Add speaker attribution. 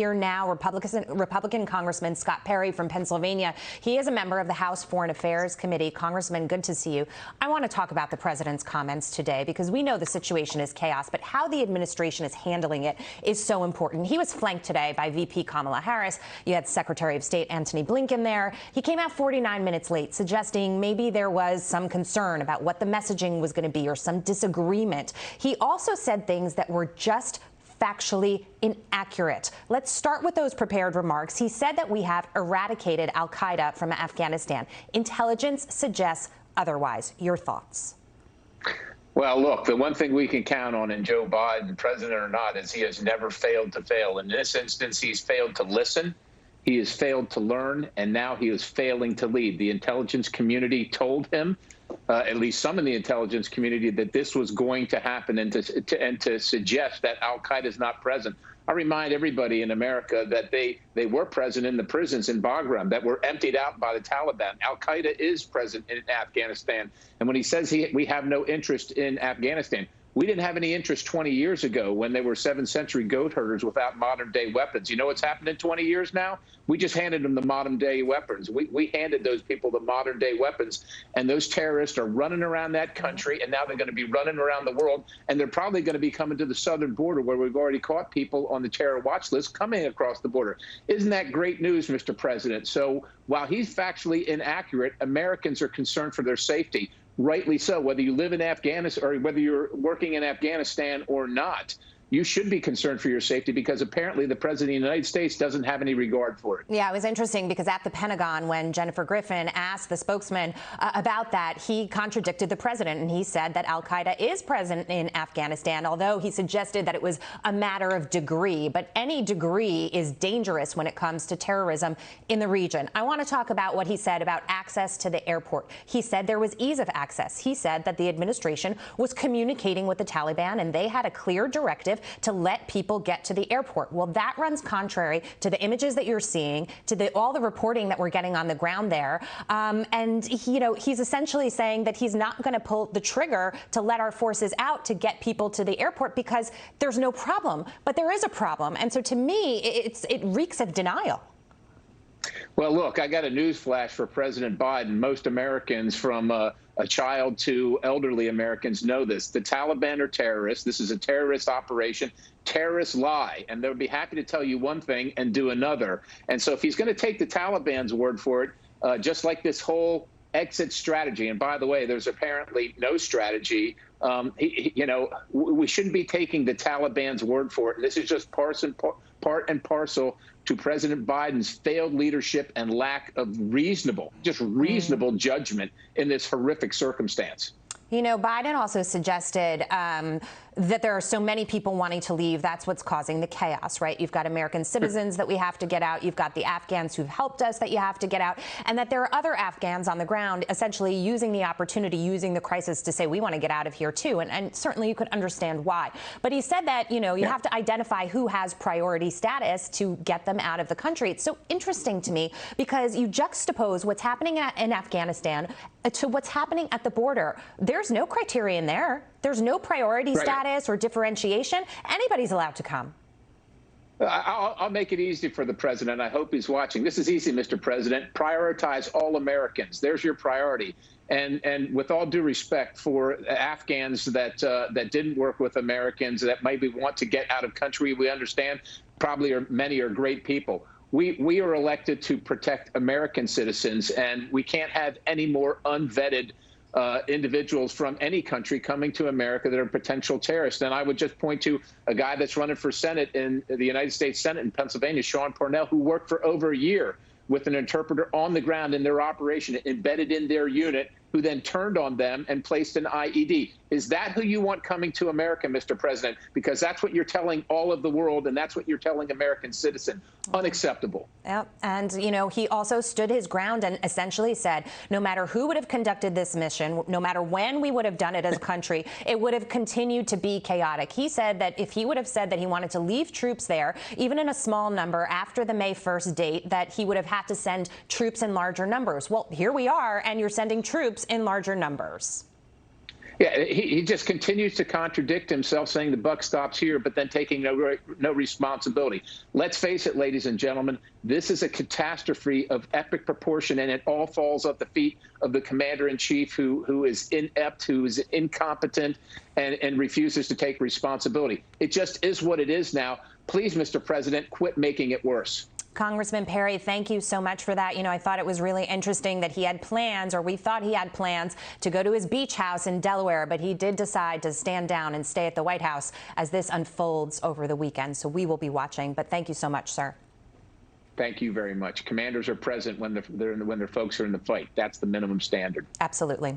Speaker 1: Here now, Republican Congressman Scott Perry from Pennsylvania. He is a member of the House Foreign Affairs Committee. Congressman, good to see you. I want to talk about the president's comments today because we know the situation is chaos, but how the administration is handling it is so important. He was flanked today by VP Kamala Harris. You had Secretary of State Antony Blinken there. He came out 49 minutes late, suggesting maybe there was some concern about what the messaging was going to be or some disagreement. He also said things that were just factually inaccurate. Let's start with those prepared remarks. He said that we have eradicated al-Qaeda from Afghanistan. Intelligence suggests otherwise. Your thoughts?
Speaker 2: Well, look, the one thing we can count on in Joe Biden, president or not, is he has never failed to fail. In this instance, he's failed to listen. He has failed to learn, and now he is failing to lead. The intelligence community told him, at least some in the intelligence community, that this was going to happen, and to suggest that al-Qaeda is not present. I remind everybody in America that they were present in the prisons in Bagram that were emptied out by the Taliban. Al-Qaeda is present in Afghanistan. And when he says we have no interest in Afghanistan, we didn't have any interest 20 years ago when they were 7th century goat herders without modern day weapons. You know what's happened in 20 years now? We just handed them the modern day weapons. We handed those people the modern day weapons, and those terrorists are running around that country, and now they're going to be running around the world, and they're probably going to be coming to the southern border where we've already caught people on the terror watch list coming across the border. Isn't that great news, Mr. President? So while he's factually inaccurate, Americans are concerned for their safety. Rightly so. Whether you live in Afghanistan or whether you're working in Afghanistan or not, you should be concerned for your safety, because apparently the president of the United States doesn't have any regard for it.
Speaker 1: Yeah, it was interesting because at the Pentagon, when Jennifer Griffin asked the spokesman about that, he contradicted the president, and he said that al-Qaeda is present in Afghanistan, although he suggested that it was a matter of degree. But any degree is dangerous when it comes to terrorism in the region. I want to talk about what he said about access to the airport. He said there was ease of access. He said that the administration was communicating with the Taliban, and they had a clear directive to let people get to the airport. Well, that runs contrary to the images that you're seeing, to all the reporting that we're getting on the ground there. And he's essentially saying that he's not going to pull the trigger to let our forces out to get people to the airport because there's no problem. But there is a problem. And so to me, it reeks of denial.
Speaker 2: Well, look, I got a news flash for President Biden. Most Americans, from a child to elderly Americans, know this. The Taliban are terrorists. This is a terrorist operation. Terrorists lie, and they'll be happy to tell you one thing and do another. And so if he's going to take the Taliban's word for it, just like this whole exit strategy, and by the way, there's apparently no strategy, we shouldn't be taking the Taliban's word for it. And this is just part and parcel to President Biden's failed leadership and lack of reasonable judgment in this horrific circumstance.
Speaker 1: You know, Biden also suggested that there are so many people wanting to leave. That's what's causing the chaos, right? You've got American citizens that we have to get out. You've got the Afghans who've helped us that you have to get out. And that there are other Afghans on the ground essentially using the opportunity, using the crisis to say, we want to get out of here, too. And certainly you could understand why. But he said that, you have to identify who has priority status to get them out of the country. It's so interesting to me because you juxtapose what's happening in Afghanistan to what's happening at the border. There's no criterion there. There's no priority status or differentiation. Anybody's allowed to come.
Speaker 2: I'll make it easy for the president. I hope he's watching. This is easy, Mr. President. Prioritize all Americans. There's your priority. And with all due respect for Afghans that didn't work with Americans, that maybe want to get out of country, we understand many are great people. We are elected to protect American citizens, and we can't have any more unvetted individuals from any country coming to America that are potential terrorists. And I would just point to a guy that's running for Senate in the United States Senate in Pennsylvania, Sean Parnell, who worked for over a year with an interpreter on the ground in their operation, embedded in their unit, who then turned on them and placed an IED. Is that who you want coming to America, Mr. President? Because that's what you're telling all of the world, and that's what you're telling American citizens. Unacceptable.
Speaker 1: Yep. And, he also stood his ground and essentially said, no matter who would have conducted this mission, no matter when we would have done it as a country, it would have continued to be chaotic. He said that if he would have said that he wanted to leave troops there, even in a small number after the May 1st date, that he would have had to send troops in larger numbers. Well, here we are, and you're sending troops in larger numbers.
Speaker 2: Yeah, he just continues to contradict himself, saying the buck stops here, but then taking no responsibility. Let's face it, ladies and gentlemen, this is a catastrophe of epic proportion, and it all falls at the feet of the commander-in-chief who is inept, who is incompetent, and refuses to take responsibility. It just is what it is now. Please, Mr. President, quit making it worse.
Speaker 1: Congressman Perry, thank you so much for that. You know, I thought it was really interesting that he had plans, or we thought he had plans, to go to his beach house in Delaware, but he did decide to stand down and stay at the White House as this unfolds over the weekend. So we will be watching. But thank you so much, sir.
Speaker 2: Thank you very much. Commanders are present when their folks are in the fight. That's the minimum standard.
Speaker 1: Absolutely.